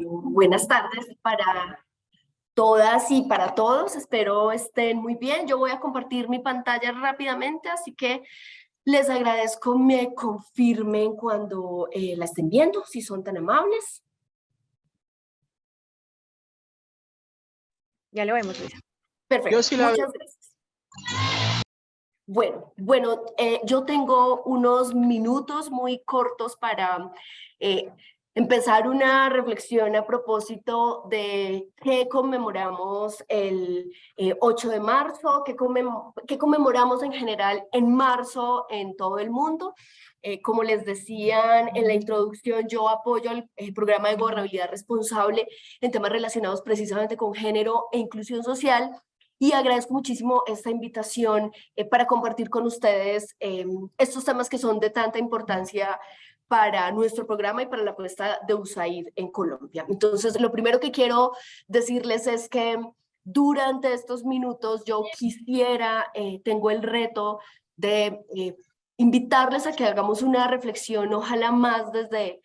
Buenas tardes para todas y para todos. Espero estén muy bien. Yo voy a compartir mi pantalla rápidamente, así que les agradezco me confirmen cuando la estén viendo, si son tan amables. Ya lo vemos, Luisa. Perfecto, Yo sí la veo. muchas gracias. Bueno, yo tengo unos minutos muy cortos para eh, empezar una reflexión a propósito de qué conmemoramos el 8 de marzo, qué conmemoramos en general en marzo en todo el mundo. Como les decían en la introducción, yo apoyo el programa de gobernabilidad responsable en temas relacionados precisamente con género e inclusión social. Y agradezco muchísimo esta invitación para compartir con ustedes estos temas que son de tanta importancia para nuestro programa y para la apuesta de USAID en Colombia. Entonces, lo primero que quiero decirles es que durante estos minutos yo quisiera, tengo el reto de invitarles a que hagamos una reflexión, ojalá más desde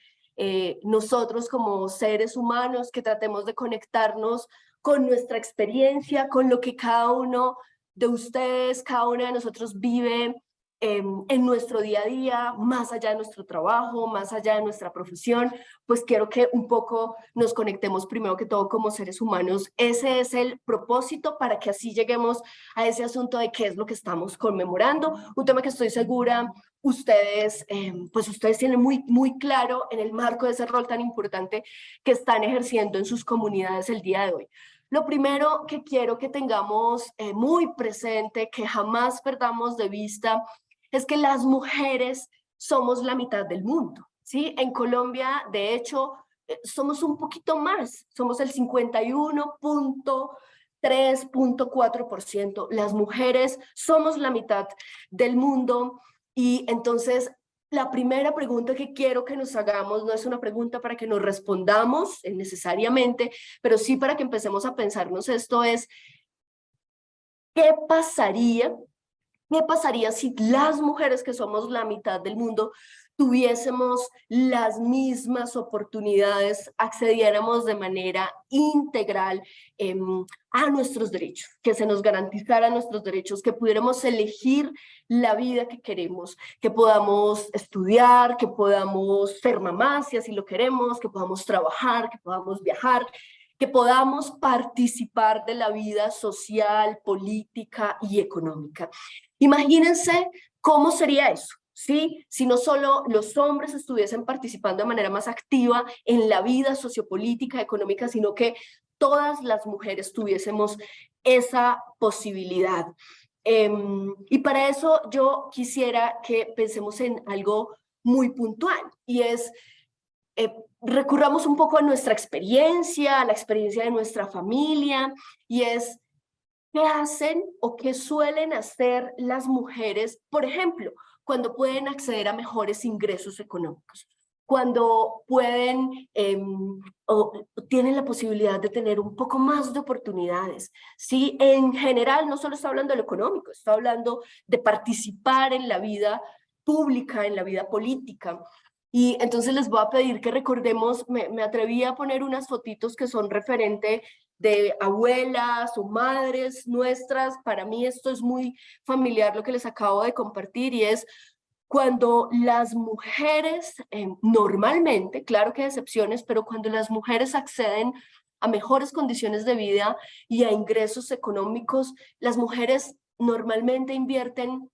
nosotros como seres humanos, que tratemos de conectarnos con nuestra experiencia, con lo que cada uno de ustedes, cada uno de nosotros vive en nuestro día a día, más allá de nuestro trabajo, más allá de nuestra profesión, pues quiero que un poco nos conectemos primero que todo como seres humanos. Ese es el propósito para que así lleguemos a ese asunto de qué es lo que estamos conmemorando, un tema que estoy segura ustedes, pues ustedes tienen muy claro en el marco de ese rol tan importante que están ejerciendo en sus comunidades el día de hoy. Lo primero que quiero que tengamos muy presente, que jamás perdamos de vista, es que las mujeres somos la mitad del mundo, ¿sí? En Colombia, de hecho, somos un poquito más, somos el 51.3.4%. Las mujeres somos la mitad del mundo y entonces la primera pregunta que quiero que nos hagamos no es una pregunta para que nos respondamos necesariamente, pero sí para que empecemos a pensarnos esto es, ¿qué pasaría? ¿Qué pasaría si las mujeres que somos la mitad del mundo tuviésemos las mismas oportunidades, accediéramos de manera integral a nuestros derechos, que se nos garantizaran nuestros derechos, que pudiéramos elegir la vida que queremos, que podamos estudiar, que podamos ser mamás si así lo queremos, que podamos trabajar, que podamos viajar, que podamos participar de la vida social, política y económica? Imagínense cómo sería eso, ¿sí? Si no solo los hombres estuviesen participando de manera más activa en la vida sociopolítica, económica, sino que todas las mujeres tuviésemos esa posibilidad. Y para eso yo quisiera que pensemos en algo muy puntual y es recurramos un poco a nuestra experiencia, a la experiencia de nuestra familia y es ¿qué hacen o qué suelen hacer las mujeres, por ejemplo, cuando pueden acceder a mejores ingresos económicos? Cuando pueden o tienen la posibilidad de tener un poco más de oportunidades. Sí, en general no solo está hablando de lo económico, está hablando de participar en la vida pública, en la vida política. Y entonces les voy a pedir que recordemos, me atreví a poner unas fotitos que son referente de abuelas o madres nuestras. Para mí esto es muy familiar lo que les acabo de compartir y es cuando las mujeres, normalmente, claro que hay excepciones, pero cuando las mujeres acceden a mejores condiciones de vida y a ingresos económicos, las mujeres normalmente invierten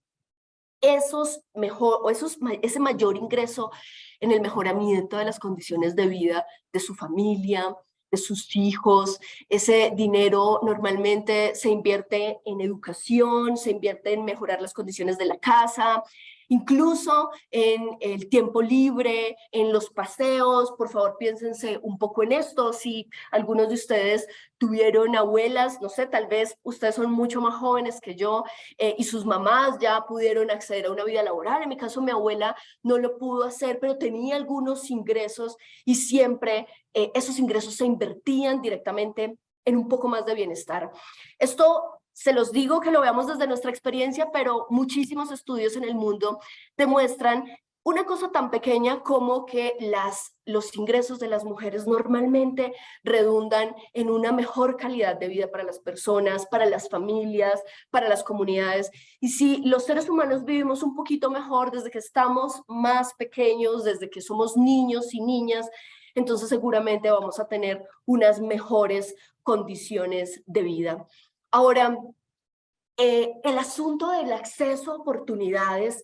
ese mayor ingreso en el mejoramiento de las condiciones de vida de su familia, de sus hijos. Ese dinero normalmente se invierte en educación, se invierte en mejorar las condiciones de la casa, incluso en el tiempo libre, en los paseos. Por favor, piénsense un poco en esto. Si algunos de ustedes tuvieron abuelas, no sé, tal vez ustedes son mucho más jóvenes que yo y sus mamás ya pudieron acceder a una vida laboral. En mi caso, mi abuela no lo pudo hacer, pero tenía algunos ingresos y siempre esos ingresos se invertían directamente en un poco más de bienestar. Esto se los digo que lo veamos desde nuestra experiencia, pero muchísimos estudios en el mundo demuestran Una cosa tan pequeña como que los ingresos de las mujeres normalmente redundan en una mejor calidad de vida para las personas, para las familias, para las comunidades. Y si los seres humanos vivimos un poquito mejor desde que estamos más pequeños, desde que somos niños y niñas, entonces seguramente vamos a tener unas mejores condiciones de vida. Ahora, el asunto del acceso a oportunidades,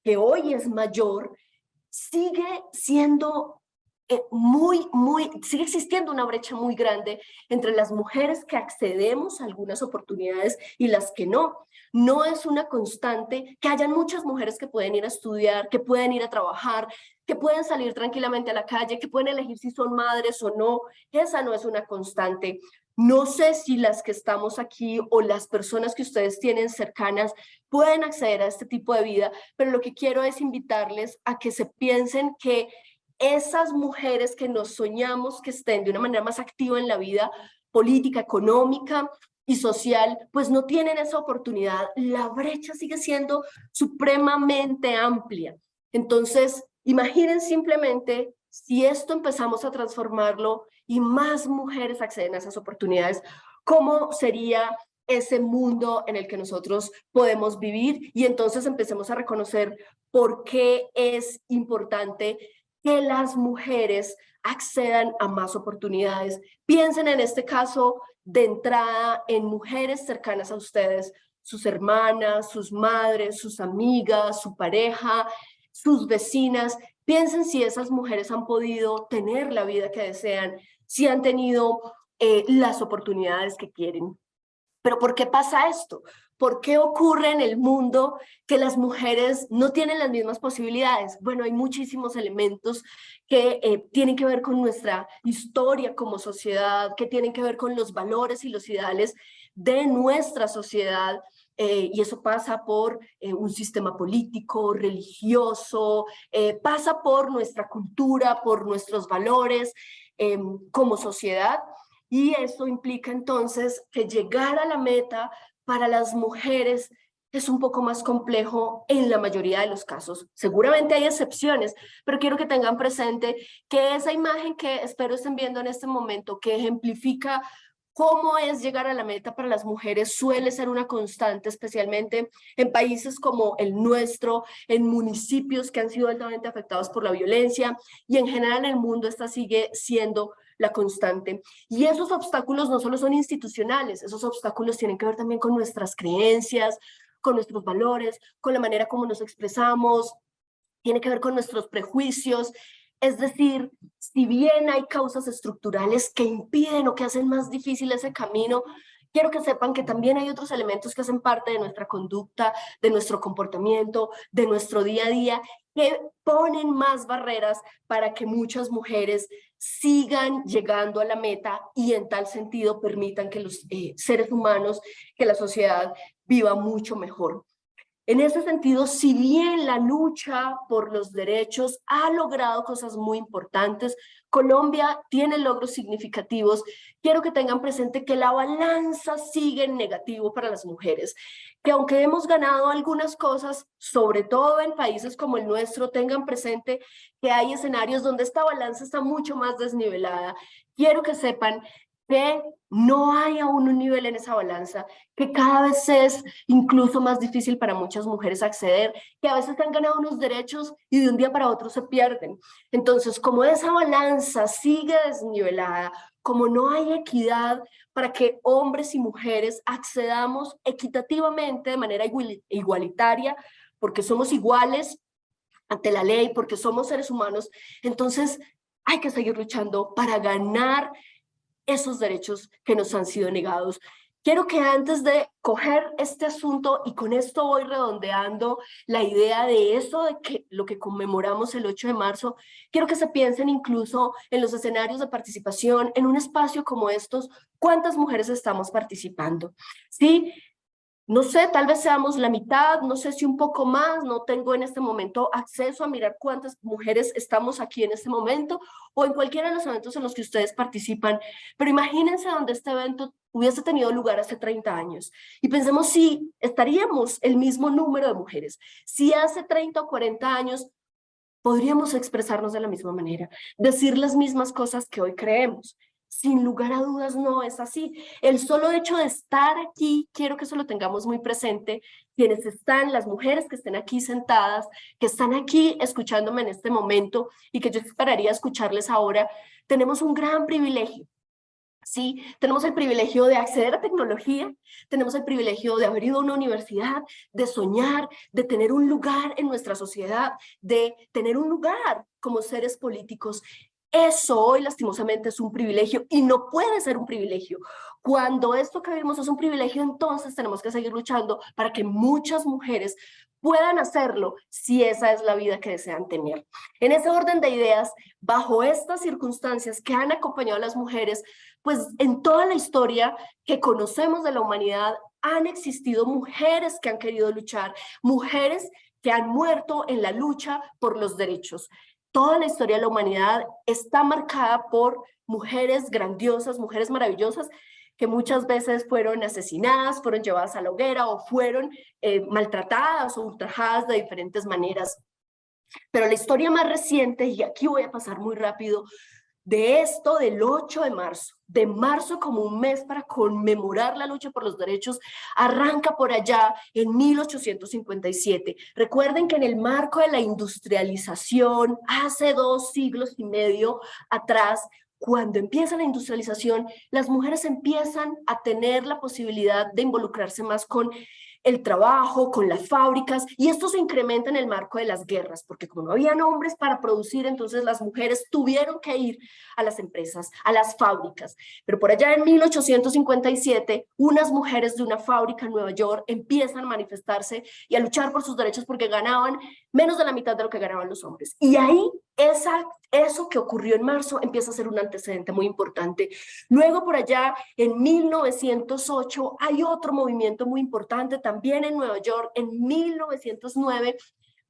que hoy es mayor, sigue siendo sigue existiendo una brecha muy grande entre las mujeres que accedemos a algunas oportunidades y las que no. No es una constante que hayan muchas mujeres que pueden ir a estudiar, que pueden ir a trabajar, que pueden salir tranquilamente a la calle, que pueden elegir si son madres o no. Esa no es una constante. No sé si las que estamos aquí o las personas que ustedes tienen cercanas pueden acceder a este tipo de vida, pero lo que quiero es invitarles a que se piensen que esas mujeres que nos soñamos que estén de una manera más activa en la vida política, económica y social, pues no tienen esa oportunidad. La brecha sigue siendo supremamente amplia. Entonces, imaginen simplemente si esto empezamos a transformarlo y más mujeres acceden a esas oportunidades, ¿cómo sería ese mundo en el que nosotros podemos vivir? Y entonces empecemos a reconocer por qué es importante que las mujeres accedan a más oportunidades. Piensen en este caso de entrada en mujeres cercanas a ustedes, sus hermanas, sus madres, sus amigas, su pareja, sus vecinas. Piensen si esas mujeres han podido tener la vida que desean, si han tenido las oportunidades que quieren. Pero ¿por qué pasa esto? ¿Por qué ocurre en el mundo que las mujeres no tienen las mismas posibilidades? Bueno, hay muchísimos elementos que tienen que ver con nuestra historia como sociedad, que tienen que ver con los valores y los ideales de nuestra sociedad. Y eso pasa por un sistema político, religioso, pasa por nuestra cultura, por nuestros valores como sociedad. Y eso implica entonces que llegar a la meta para las mujeres es un poco más complejo en la mayoría de los casos. Seguramente hay excepciones, pero quiero que tengan presente que esa imagen que espero estén viendo en este momento, que ejemplifica cómo es llegar a la meta para las mujeres, suele ser una constante, especialmente en países como el nuestro, en municipios que han sido altamente afectados por la violencia, y en general en el mundo esta sigue siendo la constante. Y esos obstáculos no solo son institucionales, esos obstáculos tienen que ver también con nuestras creencias, con nuestros valores, con la manera como nos expresamos, tiene que ver con nuestros prejuicios. Es decir, si bien hay causas estructurales que impiden o que hacen más difícil ese camino, quiero que sepan que también hay otros elementos que hacen parte de nuestra conducta, de nuestro comportamiento, de nuestro día a día, que ponen más barreras para que muchas mujeres sigan llegando a la meta y en tal sentido permitan que los seres humanos, que la sociedad viva mucho mejor. En ese sentido, si bien la lucha por los derechos ha logrado cosas muy importantes, Colombia tiene logros significativos, quiero que tengan presente que la balanza sigue en negativo para las mujeres, que aunque hemos ganado algunas cosas, sobre todo en países como el nuestro, tengan presente que hay escenarios donde esta balanza está mucho más desnivelada. Quiero que sepan que no hay aún un nivel en esa balanza, que cada vez es incluso más difícil para muchas mujeres acceder, que a veces han ganado unos derechos y de un día para otro se pierden. Entonces, como esa balanza sigue desnivelada, como no hay equidad para que hombres y mujeres accedamos equitativamente de manera igualitaria, porque somos iguales ante la ley, porque somos seres humanos, entonces hay que seguir luchando para ganar esos derechos que nos han sido negados. Quiero que antes de coger este asunto, y con esto voy redondeando la idea de eso, de que lo que conmemoramos el 8 de marzo, quiero que se piensen incluso en los escenarios de participación, en un espacio como estos, ¿cuántas mujeres estamos participando? ¿Sí? No sé, tal vez seamos la mitad, no sé si un poco más, no tengo en este momento acceso a mirar cuántas mujeres estamos aquí en este momento o en cualquiera de los eventos en los que ustedes participan, pero imagínense donde este evento hubiese tenido lugar hace 30 años y pensemos si estaríamos el mismo número de mujeres, si hace 30 o 40 años podríamos expresarnos de la misma manera, decir las mismas cosas que hoy creemos. Sin lugar a dudas no es así. El solo hecho de estar aquí, quiero que eso lo tengamos muy presente, quienes están, las mujeres que estén aquí sentadas, que están aquí escuchándome en este momento y que yo esperaría escucharles ahora, tenemos un gran privilegio. Sí, tenemos el privilegio de acceder a tecnología, tenemos el privilegio de haber ido a una universidad, de soñar, de tener un lugar en nuestra sociedad, de tener un lugar como seres políticos. Eso hoy lastimosamente es un privilegio y no puede ser un privilegio. Cuando esto que vivimos es un privilegio, entonces tenemos que seguir luchando para que muchas mujeres puedan hacerlo si esa es la vida que desean tener. En ese orden de ideas, bajo estas circunstancias que han acompañado a las mujeres, pues en toda la historia que conocemos de la humanidad han existido mujeres que han querido luchar, mujeres que han muerto en la lucha por los derechos. Toda la historia de la humanidad está marcada por mujeres grandiosas, mujeres maravillosas, que muchas veces fueron asesinadas, fueron llevadas a la hoguera o fueron maltratadas o ultrajadas de diferentes maneras. Pero la historia más reciente, y aquí voy a pasar muy rápido, de esto del 8 de marzo como un mes para conmemorar la lucha por los derechos, arranca por allá en 1857. Recuerden que en el marco de la industrialización, hace 2 siglos y medio atrás, cuando empieza la industrialización, las mujeres empiezan a tener la posibilidad de involucrarse más con el trabajo, con las fábricas, y esto se incrementa en el marco de las guerras, porque como no habían hombres para producir, entonces las mujeres tuvieron que ir a las empresas, a las fábricas. Pero por allá en 1857, unas mujeres de una fábrica en Nueva York empiezan a manifestarse y a luchar por sus derechos porque ganaban menos de la mitad de lo que ganaban los hombres. Y ahí eso que ocurrió en marzo empieza a ser un antecedente muy importante. Luego por allá en 1908 hay otro movimiento muy importante también en Nueva York. En 1909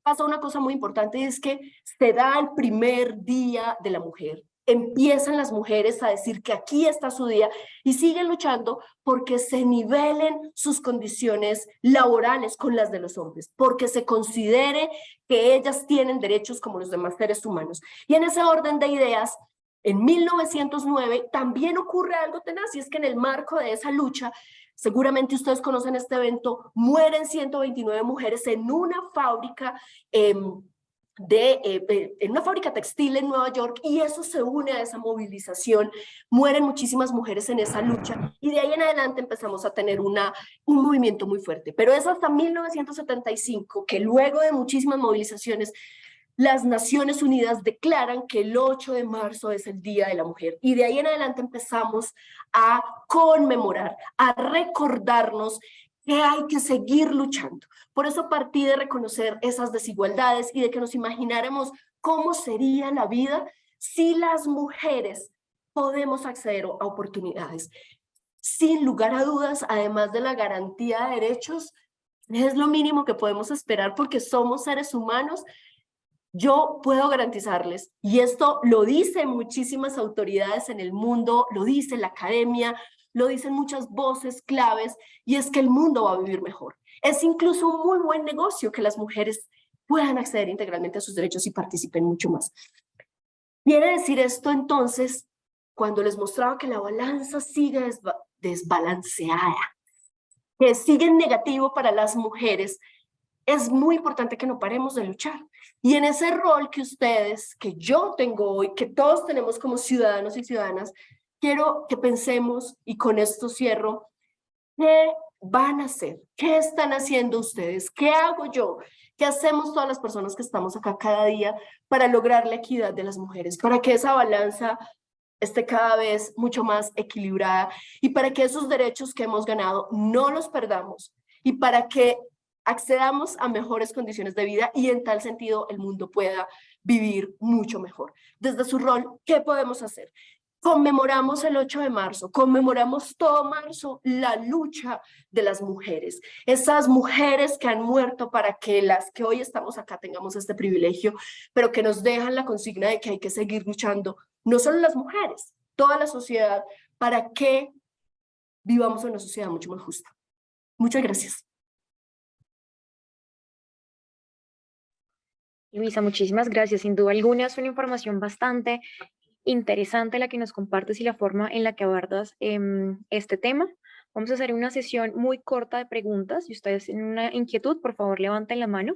pasa una cosa muy importante y es que se da el primer día de la mujer. Empiezan las mujeres a decir que aquí está su día y siguen luchando porque se nivelen sus condiciones laborales con las de los hombres, porque se considere que ellas tienen derechos como los demás seres humanos. Y en ese orden de ideas, en 1909 también ocurre algo tenaz y es que en el marco de esa lucha, seguramente ustedes conocen este evento, mueren 129 mujeres en una fábrica en una fábrica textil en Nueva York, y eso se une a esa movilización. Mueren muchísimas mujeres en esa lucha y de ahí en adelante empezamos a tener un movimiento muy fuerte. Pero es hasta 1975 que luego de muchísimas movilizaciones las Naciones Unidas declaran que el 8 de marzo es el Día de la Mujer y de ahí en adelante empezamos a conmemorar, a recordarnos que hay que seguir luchando. Por eso partí de reconocer esas desigualdades y de que nos imagináramos cómo sería la vida si las mujeres podemos acceder a oportunidades. Sin lugar a dudas, además de la garantía de derechos, es lo mínimo que podemos esperar porque somos seres humanos. Yo puedo garantizarles, y esto lo dicen muchísimas autoridades en el mundo, lo dice la academia, lo dicen muchas voces claves, y es que el mundo va a vivir mejor. Es incluso un muy buen negocio que las mujeres puedan acceder integralmente a sus derechos y participen mucho más. Quiere decir esto entonces, cuando les mostraba que la balanza sigue desbalanceada, que sigue en negativo para las mujeres, es muy importante que no paremos de luchar. Y en ese rol que ustedes, que yo tengo hoy, que todos tenemos como ciudadanos y ciudadanas, quiero que pensemos, y con esto cierro, ¿qué van a hacer? ¿Qué están haciendo ustedes? ¿Qué hago yo? ¿Qué hacemos todas las personas que estamos acá cada día para lograr la equidad de las mujeres? Para que esa balanza esté cada vez mucho más equilibrada y para que esos derechos que hemos ganado no los perdamos y para que accedamos a mejores condiciones de vida y en tal sentido el mundo pueda vivir mucho mejor. Desde su rol, ¿qué podemos hacer? Conmemoramos el 8 de marzo, conmemoramos todo marzo la lucha de las mujeres, esas mujeres que han muerto para que las que hoy estamos acá tengamos este privilegio, pero que nos dejan la consigna de que hay que seguir luchando, no solo las mujeres, toda la sociedad, para que vivamos en una sociedad mucho más justa. Muchas gracias. Luisa, muchísimas gracias. Sin duda alguna es una información bastante interesante la que nos compartes y la forma en la que abordas este tema. Vamos a hacer una sesión muy corta de preguntas. Si ustedes tienen una inquietud, por favor, levanten la mano.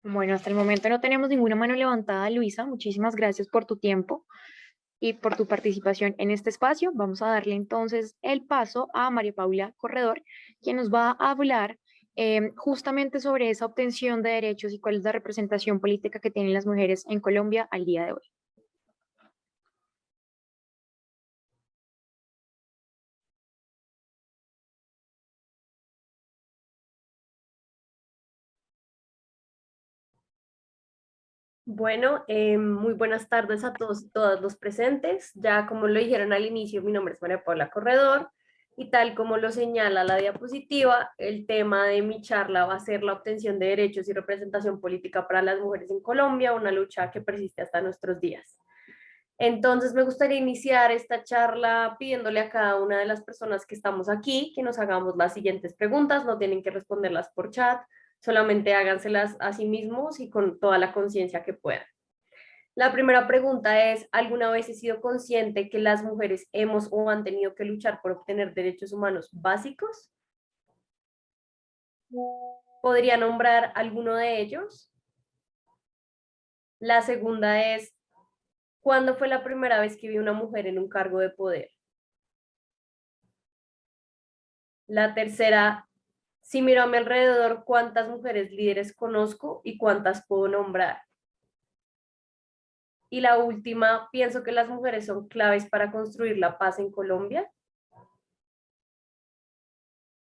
Bueno, hasta el momento no tenemos ninguna mano levantada, Luisa. Muchísimas gracias por tu tiempo y por tu participación en este espacio. Vamos a darle entonces el paso a María Paula Corredor, quien nos va a hablar justamente sobre esa obtención de derechos y cuál es la representación política que tienen las mujeres en Colombia al día de hoy. Bueno, muy buenas tardes a todos y todas los presentes. Ya como lo dijeron al inicio, mi nombre es María Paula Corredor y tal como lo señala la diapositiva, el tema de mi charla va a ser la obtención de derechos y representación política para las mujeres en Colombia, una lucha que persiste hasta nuestros días. Entonces, me gustaría iniciar esta charla pidiéndole a cada una de las personas que estamos aquí que nos hagamos las siguientes preguntas. No tienen que responderlas por chat, solamente háganselas a sí mismos y con toda la conciencia que puedan. La primera pregunta es, ¿alguna vez he sido consciente que las mujeres hemos o han tenido que luchar por obtener derechos humanos básicos? ¿Podría nombrar alguno de ellos? La segunda es, ¿cuándo fue la primera vez que vi una mujer en un cargo de poder? La tercera, si miro a mi alrededor, ¿cuántas mujeres líderes conozco y cuántas puedo nombrar? Y la última, pienso que las mujeres son claves para construir la paz en Colombia.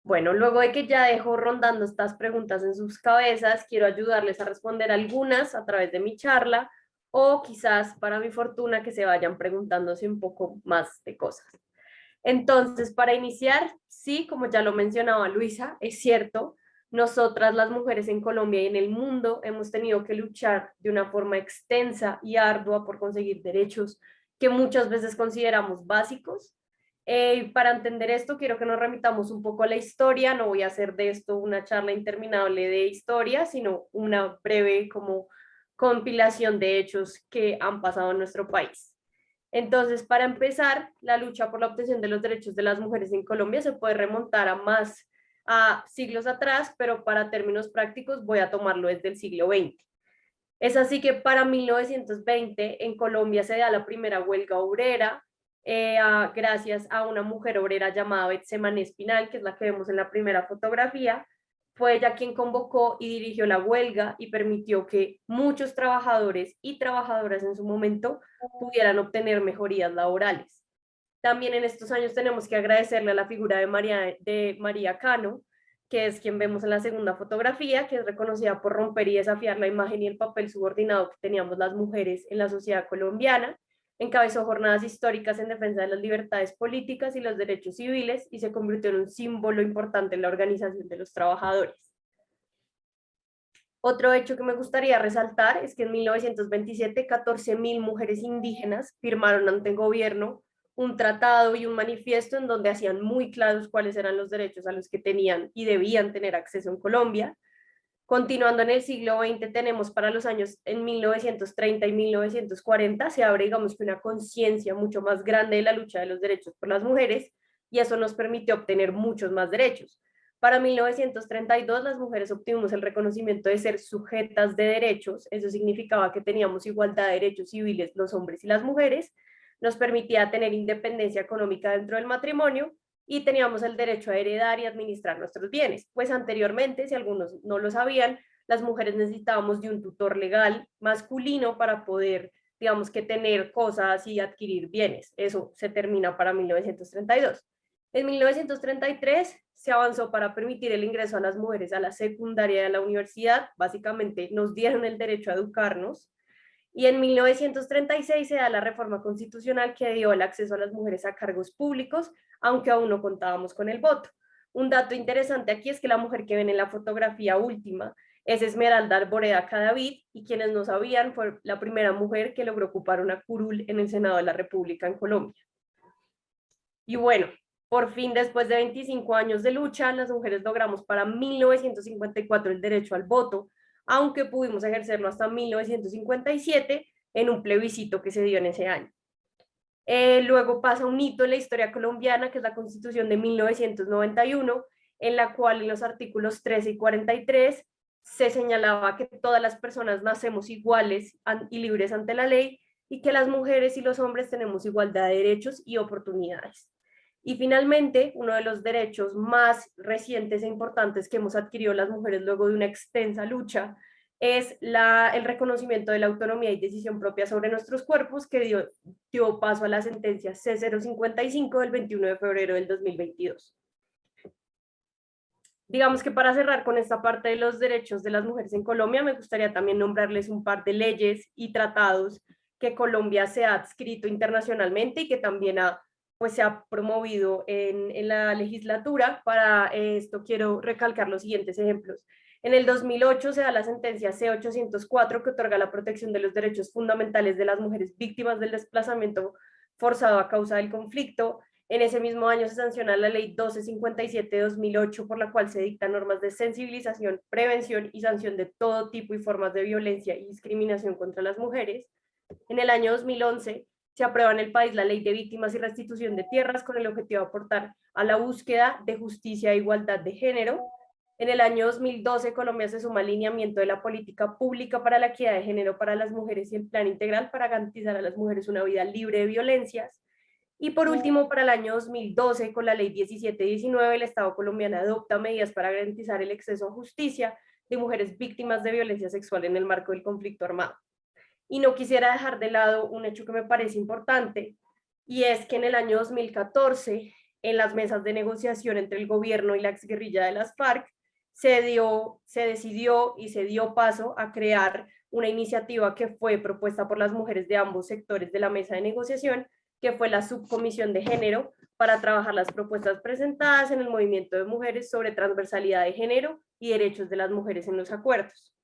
Bueno, luego de que ya dejo rondando estas preguntas en sus cabezas, quiero ayudarles a responder algunas a través de mi charla o quizás para mi fortuna que se vayan preguntándose un poco más de cosas. Entonces, para iniciar, sí, como ya lo mencionaba Luisa, es cierto, nosotras las mujeres en Colombia y en el mundo hemos tenido que luchar de una forma extensa y ardua por conseguir derechos que muchas veces consideramos básicos. Para entender esto, quiero que nos remitamos un poco a la historia. No voy a hacer de esto una charla interminable de historia, sino una breve como compilación de hechos que han pasado en nuestro país. Entonces, para empezar, la lucha por la obtención de los derechos de las mujeres en Colombia se puede remontar a siglos atrás, pero para términos prácticos voy a tomarlo desde el siglo XX. Es así que para 1920 en Colombia se da la primera huelga obrera, gracias a una mujer obrera llamada Betsemaní Espinal, que es la que vemos en la primera fotografía. Fue ella quien convocó y dirigió la huelga y permitió que muchos trabajadores y trabajadoras en su momento pudieran obtener mejorías laborales. También en estos años tenemos que agradecerle a la figura de María Cano, que es quien vemos en la segunda fotografía, que es reconocida por romper y desafiar la imagen y el papel subordinado que teníamos las mujeres en la sociedad colombiana. Encabezó jornadas históricas en defensa de las libertades políticas y los derechos civiles y se convirtió en un símbolo importante en la organización de los trabajadores. Otro hecho que me gustaría resaltar es que en 1927 14.000 mujeres indígenas firmaron ante el gobierno un tratado y un manifiesto en donde hacían muy claros cuáles eran los derechos a los que tenían y debían tener acceso en Colombia. Continuando en el siglo XX, tenemos para los años en 1930 y 1940, se abre, digamos, que una conciencia mucho más grande de la lucha de los derechos por las mujeres y eso nos permitió obtener muchos más derechos. Para 1932 las mujeres obtuvimos el reconocimiento de ser sujetas de derechos, eso significaba que teníamos igualdad de derechos civiles los hombres y las mujeres, nos permitía tener independencia económica dentro del matrimonio y teníamos el derecho a heredar y administrar nuestros bienes. Pues anteriormente, si algunos no lo sabían, las mujeres necesitábamos de un tutor legal masculino para poder, digamos, que tener cosas y adquirir bienes. Eso se termina para 1932. En 1933 se avanzó para permitir el ingreso a las mujeres a la secundaria y a la universidad. Básicamente nos dieron el derecho a educarnos Y en 1936 se da la reforma constitucional que dio el acceso a las mujeres a cargos públicos, aunque aún no contábamos con el voto. Un dato interesante aquí es que la mujer que ven en la fotografía última es Esmeralda Alboreda Cadavid, y quienes no sabían, fue la primera mujer que logró ocupar una curul en el Senado de la República en Colombia. Y bueno, por fin, después de 25 años de lucha, las mujeres logramos para 1954 el derecho al voto, aunque pudimos ejercerlo hasta 1957 en un plebiscito que se dio en ese año. Luego pasa un hito en la historia colombiana, que es la Constitución de 1991, en la cual en los artículos 13 y 43 se señalaba que todas las personas nacemos iguales y libres ante la ley, y que las mujeres y los hombres tenemos igualdad de derechos y oportunidades. Y finalmente, uno de los derechos más recientes e importantes que hemos adquirido las mujeres luego de una extensa lucha es el reconocimiento de la autonomía y decisión propia sobre nuestros cuerpos, que dio paso a la sentencia C055 del 21 de febrero del 2022. Digamos que para cerrar con esta parte de los derechos de las mujeres en Colombia, me gustaría también nombrarles un par de leyes y tratados que Colombia se ha adscrito internacionalmente y que también se ha promovido en la legislatura. Para esto quiero recalcar los siguientes ejemplos. En el 2008 se da la sentencia C804, que otorga la protección de los derechos fundamentales de las mujeres víctimas del desplazamiento forzado a causa del conflicto. En ese mismo año se sanciona la ley 1257 de 2008, por la cual se dictan normas de sensibilización, prevención y sanción de todo tipo y formas de violencia y discriminación contra las mujeres. En el año 2011 se aprueba en el país la Ley de Víctimas y Restitución de Tierras, con el objetivo de aportar a la búsqueda de justicia e igualdad de género. En el año 2012, Colombia se suma al lineamiento de la política pública para la equidad de género para las mujeres y el plan integral para garantizar a las mujeres una vida libre de violencias. Y por último, para el año 2012, con la ley 1719, el Estado colombiano adopta medidas para garantizar el acceso a justicia de mujeres víctimas de violencia sexual en el marco del conflicto armado. Y no quisiera dejar de lado un hecho que me parece importante, y es que en el año 2014, en las mesas de negociación entre el gobierno y la exguerrilla de las FARC, se decidió y se dio paso a crear una iniciativa que fue propuesta por las mujeres de ambos sectores de la mesa de negociación, que fue la Subcomisión de Género, para trabajar las propuestas presentadas en el movimiento de mujeres sobre transversalidad de género y derechos de las mujeres en los acuerdos.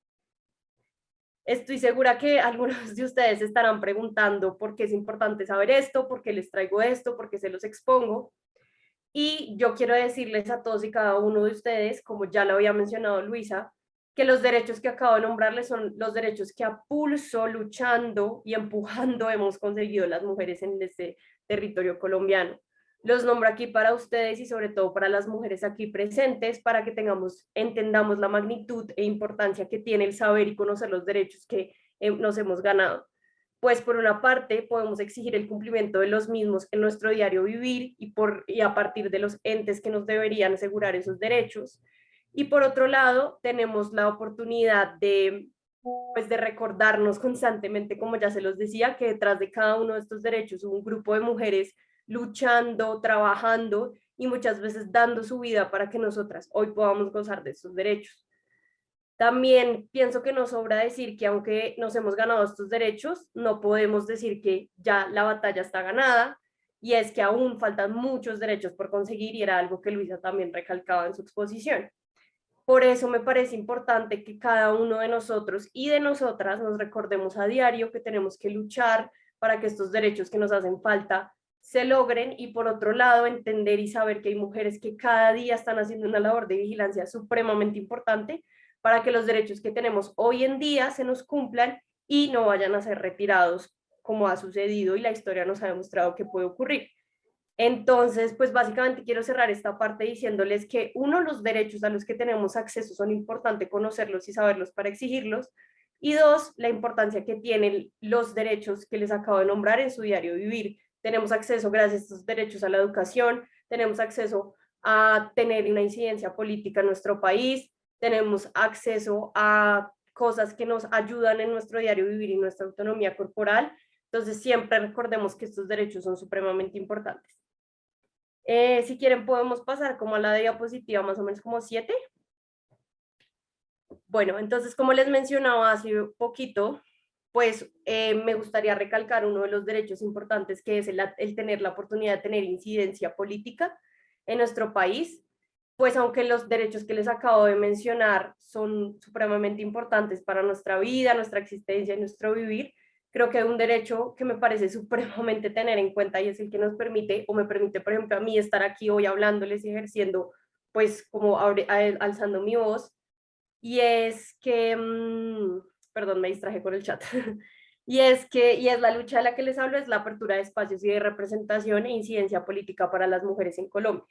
Estoy segura que algunos de ustedes estarán preguntando por qué es importante saber esto, por qué les traigo esto, por qué se los expongo. Y yo quiero decirles a todos y cada uno de ustedes, como ya lo había mencionado Luisa, que los derechos que acabo de nombrarles son los derechos que a pulso, luchando y empujando hemos conseguido las mujeres en este territorio colombiano. Los nombro aquí para ustedes y sobre todo para las mujeres aquí presentes, para que entendamos la magnitud e importancia que tiene el saber y conocer los derechos que nos hemos ganado. Pues por una parte podemos exigir el cumplimiento de los mismos en nuestro diario vivir y a partir de los entes que nos deberían asegurar esos derechos. Y por otro lado, tenemos la oportunidad de recordarnos constantemente, como ya se los decía, que detrás de cada uno de estos derechos hubo un grupo de mujeres luchando, trabajando y muchas veces dando su vida para que nosotras hoy podamos gozar de estos derechos. También pienso que nos sobra decir que aunque nos hemos ganado estos derechos, no podemos decir que ya la batalla está ganada, y es que aún faltan muchos derechos por conseguir, y era algo que Luisa también recalcaba en su exposición. Por eso me parece importante que cada uno de nosotros y de nosotras nos recordemos a diario que tenemos que luchar para que estos derechos que nos hacen falta se logren, y por otro lado entender y saber que hay mujeres que cada día están haciendo una labor de vigilancia supremamente importante para que los derechos que tenemos hoy en día se nos cumplan y no vayan a ser retirados, como ha sucedido y la historia nos ha demostrado que puede ocurrir. Entonces, pues básicamente quiero cerrar esta parte diciéndoles que uno, los derechos a los que tenemos acceso son importantes conocerlos y saberlos para exigirlos, y dos, la importancia que tienen los derechos que les acabo de nombrar en su diario vivir. Tenemos acceso gracias a estos derechos a la educación, tenemos acceso a tener una incidencia política en nuestro país, tenemos acceso a cosas que nos ayudan en nuestro diario vivir y nuestra autonomía corporal. Entonces siempre recordemos que estos derechos son supremamente importantes. Si quieren podemos pasar como a la diapositiva más o menos como 7. Bueno, entonces como les mencionaba hace poquito, pues me gustaría recalcar uno de los derechos importantes, que es el tener la oportunidad de tener incidencia política en nuestro país. Pues aunque los derechos que les acabo de mencionar son supremamente importantes para nuestra vida, nuestra existencia y nuestro vivir, creo que hay un derecho que me parece supremamente tener en cuenta, y es el que nos permite, o me permite, por ejemplo, a mí estar aquí hoy hablándoles y ejerciendo, pues como alzando mi voz, y es que, perdón, me distraje con el chat, y es la lucha de la que les hablo, es la apertura de espacios y de representación e incidencia política para las mujeres en Colombia.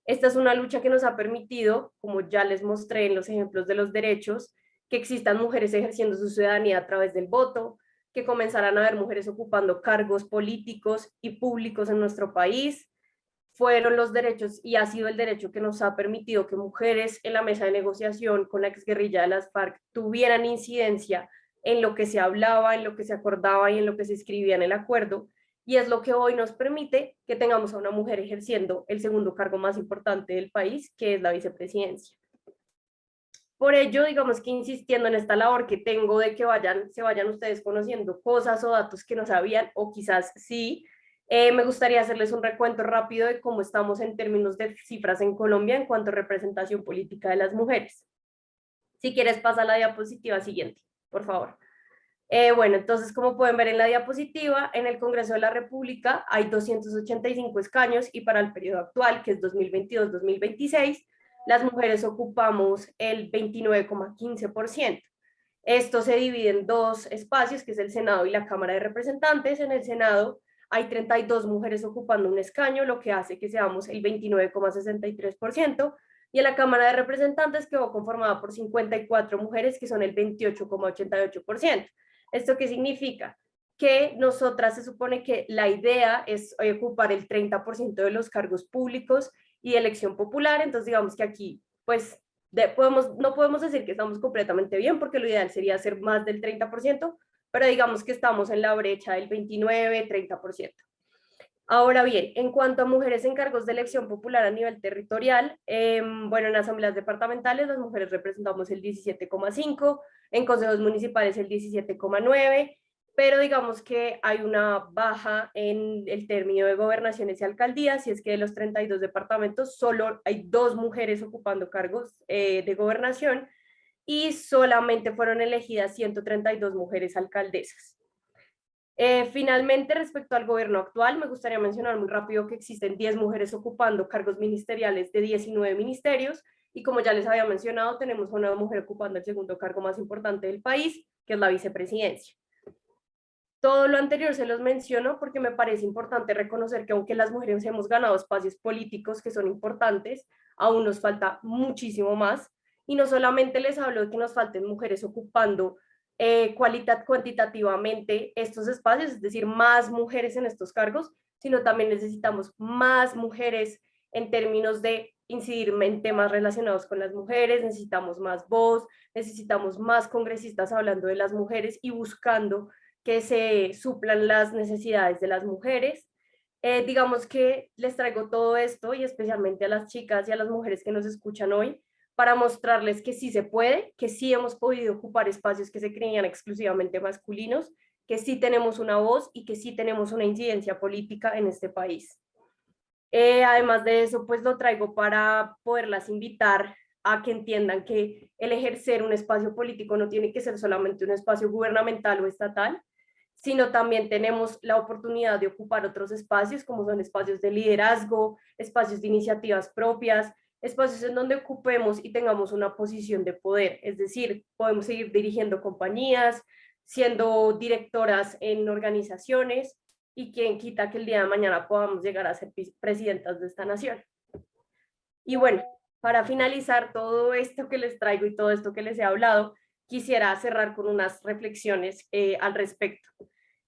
Esta es una lucha que nos ha permitido, como ya les mostré en los ejemplos de los derechos, que existan mujeres ejerciendo su ciudadanía a través del voto, que comenzaran a haber mujeres ocupando cargos políticos y públicos en nuestro país. Fueron los derechos y ha sido el derecho que nos ha permitido que mujeres en la mesa de negociación con la exguerrilla de las FARC tuvieran incidencia en lo que se hablaba, en lo que se acordaba y en lo que se escribía en el acuerdo, y es lo que hoy nos permite que tengamos a una mujer ejerciendo el segundo cargo más importante del país, que es la vicepresidencia. Por ello, digamos que insistiendo en esta labor que tengo de que se vayan ustedes conociendo cosas o datos que no sabían, o quizás sí, me gustaría hacerles un recuento rápido de cómo estamos en términos de cifras en Colombia en cuanto a representación política de las mujeres. Si quieres, pasa a la diapositiva siguiente, por favor. Bueno, entonces, como pueden ver en la diapositiva, en el Congreso de la República hay 285 escaños, y para el periodo actual, que es 2022-2026, las mujeres ocupamos el 29,15%. Esto se divide en dos espacios, que es el Senado y la Cámara de Representantes. En el Senado hay 32 mujeres ocupando un escaño, lo que hace que seamos el 29,63%, y en la Cámara de Representantes quedó conformada por 54 mujeres, que son el 28,88%. ¿Esto qué significa? Que nosotras se supone que la idea es ocupar el 30% de los cargos públicos y de elección popular. Entonces digamos que aquí pues no podemos decir que estamos completamente bien, porque lo ideal sería hacer más del 30%, pero digamos que estamos en la brecha del 29-30%. Ahora bien, en cuanto a mujeres en cargos de elección popular a nivel territorial, bueno, en asambleas departamentales las mujeres representamos el 17,5%, en consejos municipales el 17,9%, pero digamos que hay una baja en el término de gobernaciones y alcaldías, y es que de los 32 departamentos solo hay 2 mujeres ocupando cargos de gobernación, y solamente fueron elegidas 132 mujeres alcaldesas. Finalmente, respecto al gobierno actual, me gustaría mencionar muy rápido que existen 10 mujeres ocupando cargos ministeriales de 19 ministerios, y como ya les había mencionado, tenemos una mujer ocupando el segundo cargo más importante del país, que es la vicepresidencia. Todo lo anterior se los menciono porque me parece importante reconocer que aunque las mujeres hemos ganado espacios políticos que son importantes, aún nos falta muchísimo más, y no solamente les hablo de que nos falten mujeres ocupando cuantitativamente estos espacios, es decir, más mujeres en estos cargos, sino también necesitamos más mujeres en términos de incidir en temas relacionados con las mujeres, necesitamos más voz, necesitamos más congresistas hablando de las mujeres y buscando que se suplan las necesidades de las mujeres. Digamos que les traigo todo esto, y especialmente a las chicas y a las mujeres que nos escuchan hoy, para mostrarles que sí se puede, que sí hemos podido ocupar espacios que se creían exclusivamente masculinos, que sí tenemos una voz y que sí tenemos una incidencia política en este país. Además de eso, pues lo traigo para poderlas invitar a que entiendan que el ejercer un espacio político no tiene que ser solamente un espacio gubernamental o estatal, sino también tenemos la oportunidad de ocupar otros espacios, como son espacios de liderazgo, espacios de iniciativas propias, espacios en donde ocupemos y tengamos una posición de poder. Es decir, podemos seguir dirigiendo compañías, siendo directoras en organizaciones, y quien quita que el día de mañana podamos llegar a ser presidentas de esta nación. Y bueno, para finalizar todo esto que les traigo y todo esto que les he hablado, quisiera cerrar con unas reflexiones al respecto.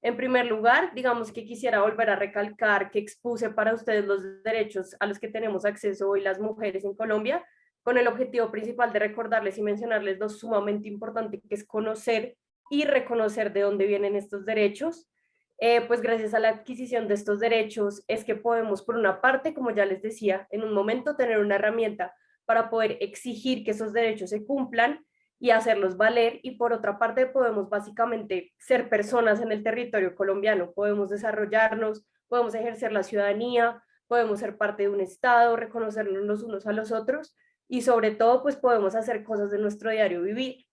En primer lugar, digamos que quisiera volver a recalcar que expuse para ustedes los derechos a los que tenemos acceso hoy las mujeres en Colombia, con el objetivo principal de recordarles y mencionarles lo sumamente importante que es conocer y reconocer de dónde vienen estos derechos. Pues gracias a la adquisición de estos derechos es que podemos, por una parte, como ya les decía, en un momento tener una herramienta para poder exigir que esos derechos se cumplan, y hacerlos valer. Y por otra parte, podemos básicamente ser personas en el territorio colombiano, podemos desarrollarnos, podemos ejercer la ciudadanía, podemos ser parte de un Estado, reconocernos los unos a los otros y sobre todo, pues podemos hacer cosas de nuestro diario vivir.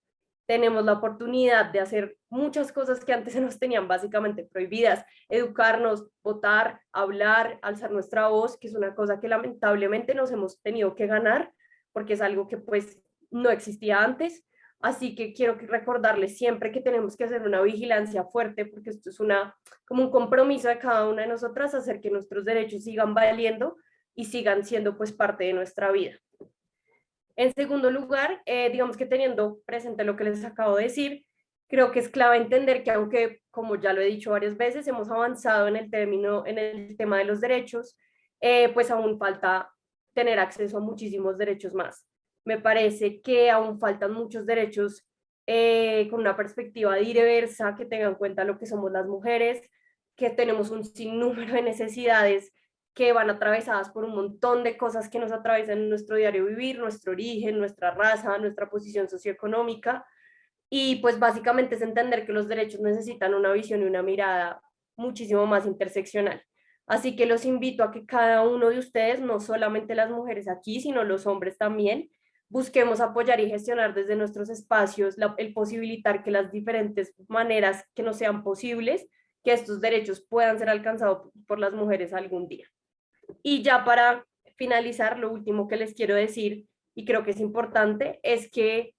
Tenemos la oportunidad de hacer muchas cosas que antes se nos tenían básicamente prohibidas, educarnos, votar, hablar, alzar nuestra voz, que es una cosa que lamentablemente nos hemos tenido que ganar, porque es algo que pues no existía antes. Así que quiero recordarles siempre que tenemos que hacer una vigilancia fuerte, porque esto es como un compromiso de cada una de nosotras, hacer que nuestros derechos sigan valiendo y sigan siendo pues parte de nuestra vida. En segundo lugar, digamos que teniendo presente lo que les acabo de decir, creo que es clave entender que aunque, como ya lo he dicho varias veces, hemos avanzado en el tema de los derechos, pues aún falta tener acceso a muchísimos derechos más. Me parece que aún faltan muchos derechos con una perspectiva diversa, que tengan en cuenta lo que somos las mujeres, que tenemos un sinnúmero de necesidades que van atravesadas por un montón de cosas que nos atraviesan en nuestro diario vivir, nuestro origen, nuestra raza, nuestra posición socioeconómica. Y pues básicamente es entender que los derechos necesitan una visión y una mirada muchísimo más interseccional. Así que los invito a que cada uno de ustedes, no solamente las mujeres aquí, sino los hombres también, busquemos apoyar y gestionar desde nuestros espacios el posibilitar que las diferentes maneras que nos sean posibles, que estos derechos puedan ser alcanzados por las mujeres algún día. Y ya para finalizar, lo último que les quiero decir, y creo que es importante, es que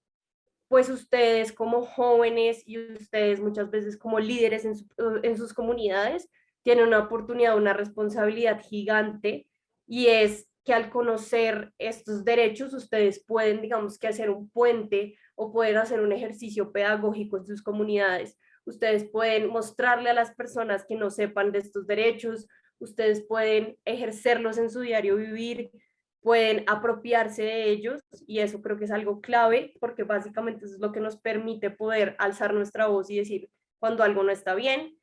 pues ustedes como jóvenes y ustedes muchas veces como líderes en sus comunidades tienen una oportunidad, una responsabilidad gigante, y es que al conocer estos derechos ustedes pueden, digamos que hacer un puente o pueden hacer un ejercicio pedagógico en sus comunidades. Ustedes pueden mostrarle a las personas que no sepan de estos derechos, ustedes pueden ejercerlos en su diario vivir, pueden apropiarse de ellos, y eso creo que es algo clave porque básicamente eso es lo que nos permite poder alzar nuestra voz y decir cuando algo no está bien.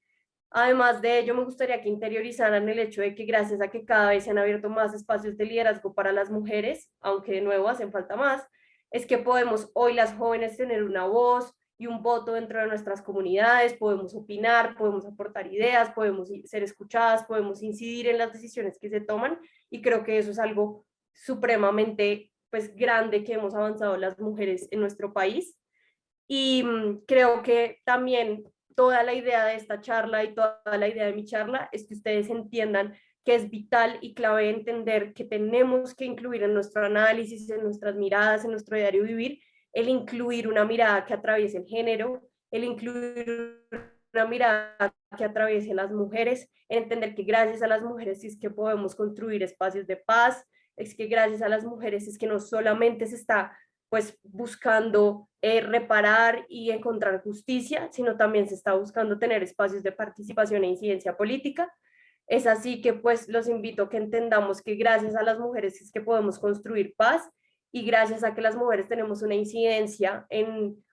Además de ello, me gustaría que interiorizaran el hecho de que gracias a que cada vez se han abierto más espacios de liderazgo para las mujeres, aunque de nuevo hacen falta más, es que podemos hoy las jóvenes tener una voz y un voto dentro de nuestras comunidades, podemos opinar, podemos aportar ideas, podemos ser escuchadas, podemos incidir en las decisiones que se toman, y creo que eso es algo supremamente pues grande que hemos avanzado las mujeres en nuestro país. Y creo que también toda la idea de esta charla y toda la idea de mi charla es que ustedes entiendan que es vital y clave entender que tenemos que incluir en nuestro análisis, en nuestras miradas, en nuestro diario vivir, el incluir una mirada que atraviese el género, el incluir una mirada que atraviese las mujeres, entender que gracias a las mujeres es que podemos construir espacios de paz, es que gracias a las mujeres es que no solamente se está pues buscando reparar y encontrar justicia, sino también se está buscando tener espacios de participación e incidencia política. Es así que pues los invito a que entendamos que gracias a las mujeres es que podemos construir paz, y gracias a que las mujeres tenemos una incidencia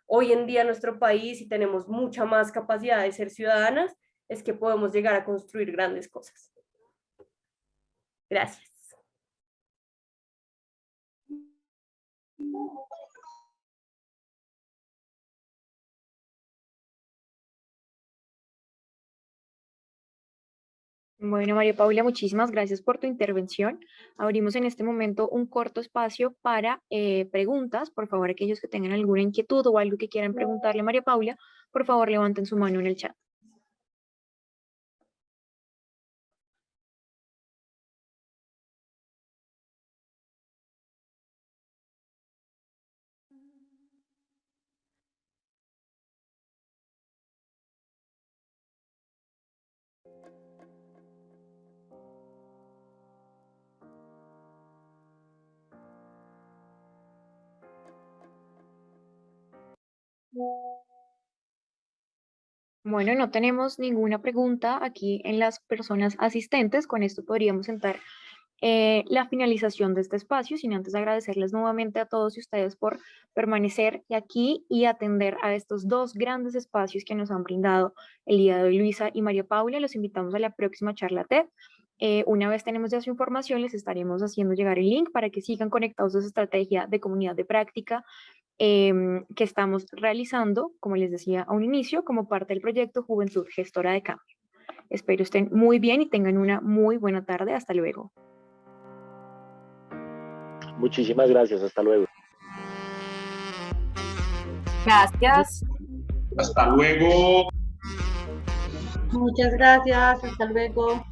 hoy en día en nuestro país y tenemos mucha más capacidad de ser ciudadanas, es que podemos llegar a construir grandes cosas. Gracias. Bueno, María Paula, muchísimas gracias por tu intervención. Abrimos en este momento un corto espacio para preguntas. Por favor, aquellos que tengan alguna inquietud o algo que quieran preguntarle a María Paula, por favor, levanten su mano en el chat. Bueno, no tenemos ninguna pregunta aquí en las personas asistentes. Con esto podríamos sentar la finalización de este espacio, sin antes agradecerles nuevamente a todos ustedes por permanecer aquí y atender a estos dos grandes espacios que nos han brindado el día de hoy Luisa y María Paula. Los invitamos a la próxima charla TED. Una vez tenemos ya su información, les estaremos haciendo llegar el link para que sigan conectados a su estrategia de comunidad de práctica que estamos realizando, como les decía a un inicio, como parte del proyecto Juventud Gestora de Cambio. Espero estén muy bien y tengan una muy buena tarde. Hasta luego. Muchísimas gracias, hasta luego. Gracias. Hasta luego. Muchas gracias, hasta luego.